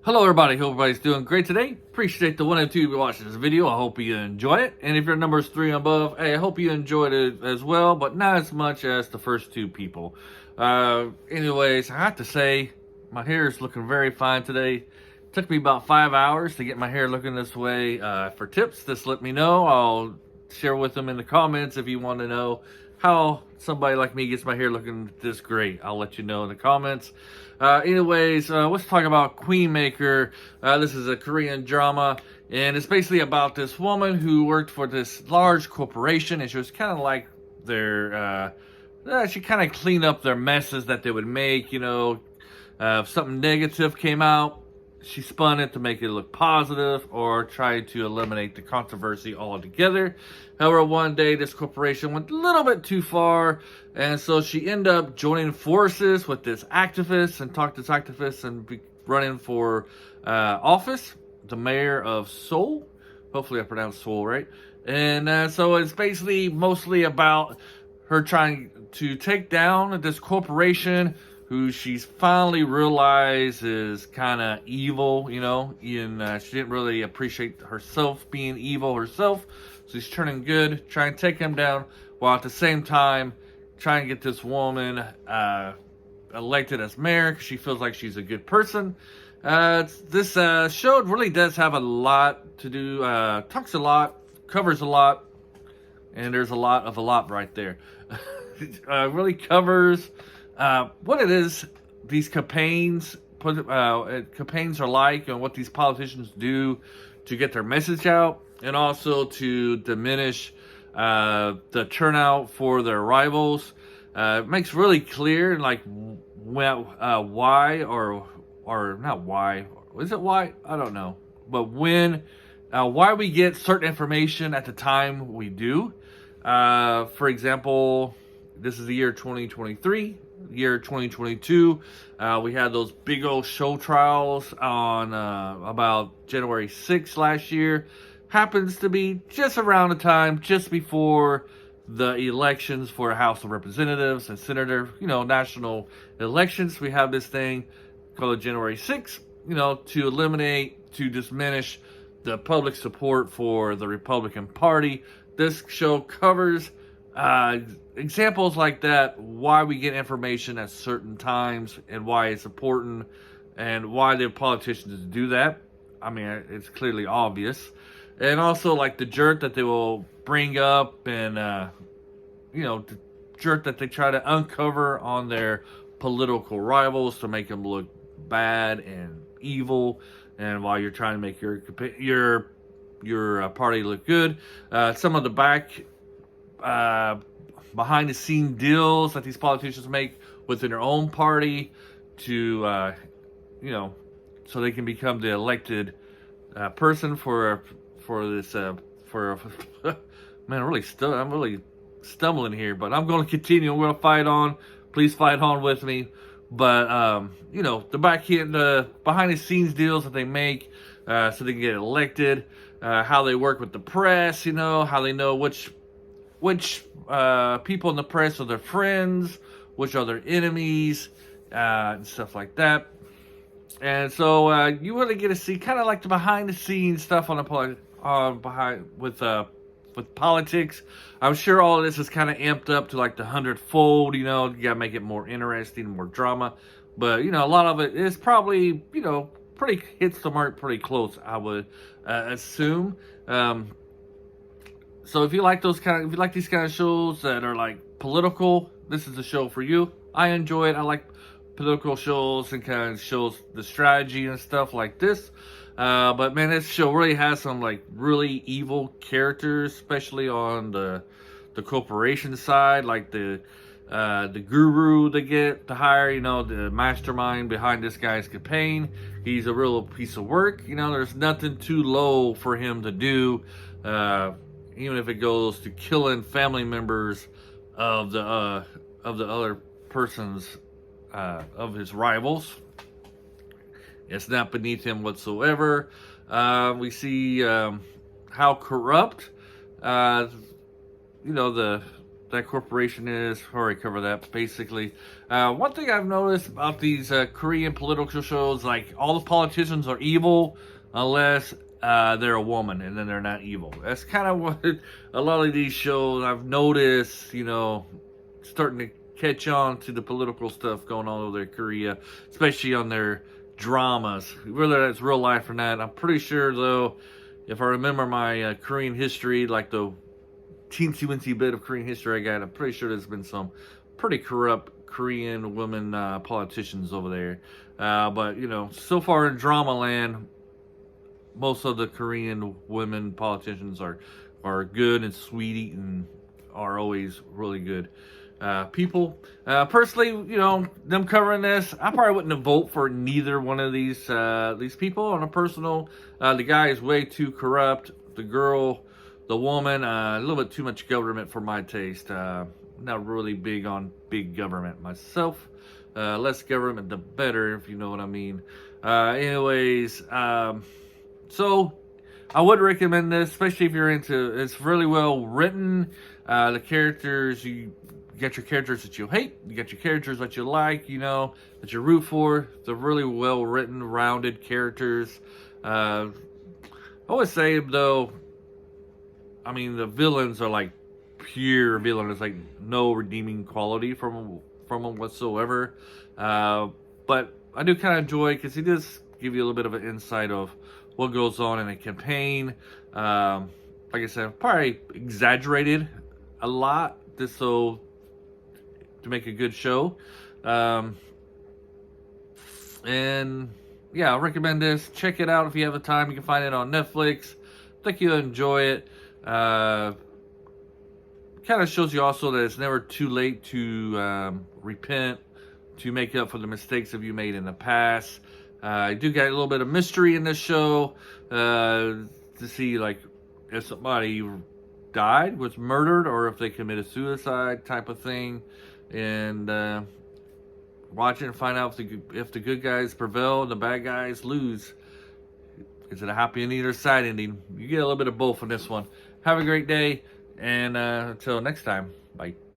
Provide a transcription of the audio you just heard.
Hello everybody, hope everybody's doing great today. Appreciate the one and two watching this video. I hope you enjoy it. And if your number is 3 and above, hey, I hope you enjoyed it as well, but not as much as the first two people. Anyways, I have to say, my hair is looking very fine today. Took me about 5 hours to get my hair looking this way. For tips, just let me know. I'll share with them in the comments if you want to know how somebody like me gets my hair looking this great. I'll let you know in the comments. Let's talk about Queen Maker. This is a Korean drama, and it's basically about this woman who worked for this large corporation, and she was kind of like she kind of cleaned up their messes that they would make. If something negative came out, she spun it to make it look positive or tried to eliminate the controversy altogether. However, one day this corporation went a little bit too far, and so she ended up joining forces with this activist and talked to this activist and running for office, the mayor of Seoul. Hopefully I pronounced Seoul right. And so it's basically mostly about her trying to take down this corporation who she's finally realized is kind of evil, and she didn't really appreciate herself being evil herself. So she's turning good, trying to take him down, while at the same time trying to get this woman elected as mayor because she feels like she's a good person. This show really does have a lot to do, talks a lot, covers a lot, and there's a lot right there. Really covers what it is these campaigns are like, and what these politicians do to get their message out, and also to diminish the turnout for their rivals. It makes really clear, like, why or not why. Is it why? I don't know. But why we get certain information at the time we do. For example, this is the year 2023. Year 2022, we had those big old show trials on about January 6th last year. Happens to be just around the time, just before the elections for House of Representatives and Senator, national elections. We have this thing called January 6th, to diminish the public support for the Republican Party. This show covers examples like that, why we get information at certain times and why it's important and why the politicians do that. I mean, it's clearly obvious. And also, like, the jerk that they will bring up and, the jerk that they try to uncover on their political rivals to make them look bad and evil, and while you're trying to make your party look good. Some of the behind the scene deals that these politicians make within their own party to so they can become the elected person for this man, I'm really stumbling here, but I'm going to continue. I'm going to fight on. Please fight on with me. But the behind the scenes deals that they make so they can get elected, how they work with the press, how they know which people in the press are their friends, which are their enemies, and stuff like that. And so you really get to see kind of like the behind the scenes stuff with politics. I'm sure all of this is kind of amped up to like the 100-fold. You gotta make it more interesting, more drama. But a lot of it is probably pretty hits the mark pretty close, I would assume. So if you like these kind of shows that are like political, this is a show for you. I enjoy it. I like political shows and kind of shows the strategy and stuff like this. But man, this show really has some like really evil characters, especially on the corporation side, like the guru they get to hire, the mastermind behind this guy's campaign. He's a real piece of work. There's nothing too low for him to do. Even if it goes to killing family members of the other person's of his rivals, it's not beneath him whatsoever. We see how corrupt the that corporation is. Already covered that basically. One thing I've noticed about these Korean political shows, like all the politicians are evil unless they're a woman, and then they're not evil. That's kind of what a lot of these shows I've noticed, you know, starting to catch on to the political stuff going on over there in Korea, especially on their dramas, whether that's real life or not. I'm pretty sure, though, if I remember my Korean history, like the teensy-weensy bit of Korean history I got, I'm pretty sure there's been some pretty corrupt Korean women politicians over there. But, you know, so far in drama land, most of the Korean women politicians are good and sweet and are always really good people. Personally, you know, them covering this, I probably wouldn't vote for neither one of these people. On a personal, the guy is way too corrupt. The girl, the woman, a little bit too much government for my taste. Not really big on big government myself. Less government, the better, if you know what I mean. Anyways, so I would recommend this, especially if you're into. It's really well written. The characters, you get your characters that you hate, you get your characters that you like, you know, that you root for. They're really well written, rounded characters. I always say though, I mean, the villains are like pure villain. There's like no redeeming quality from them whatsoever. But I do kind of enjoy, because he does give you a little bit of an insight of what goes on in a campaign. Like I said, probably exaggerated a lot just so to make a good show. And yeah, I recommend this. Check it out if you have the time. You can find it on Netflix. I think you'll enjoy it. Kind of shows you also that it's never too late to repent, to make up for the mistakes that you made in the past. I do get a little bit of mystery in this show to see, like, if somebody died, was murdered, or if they committed suicide type of thing. And watch it and find out if the good guys prevail and the bad guys lose. Is it a happy on either side ending? You get a little bit of both on this one. Have a great day, and until next time, bye.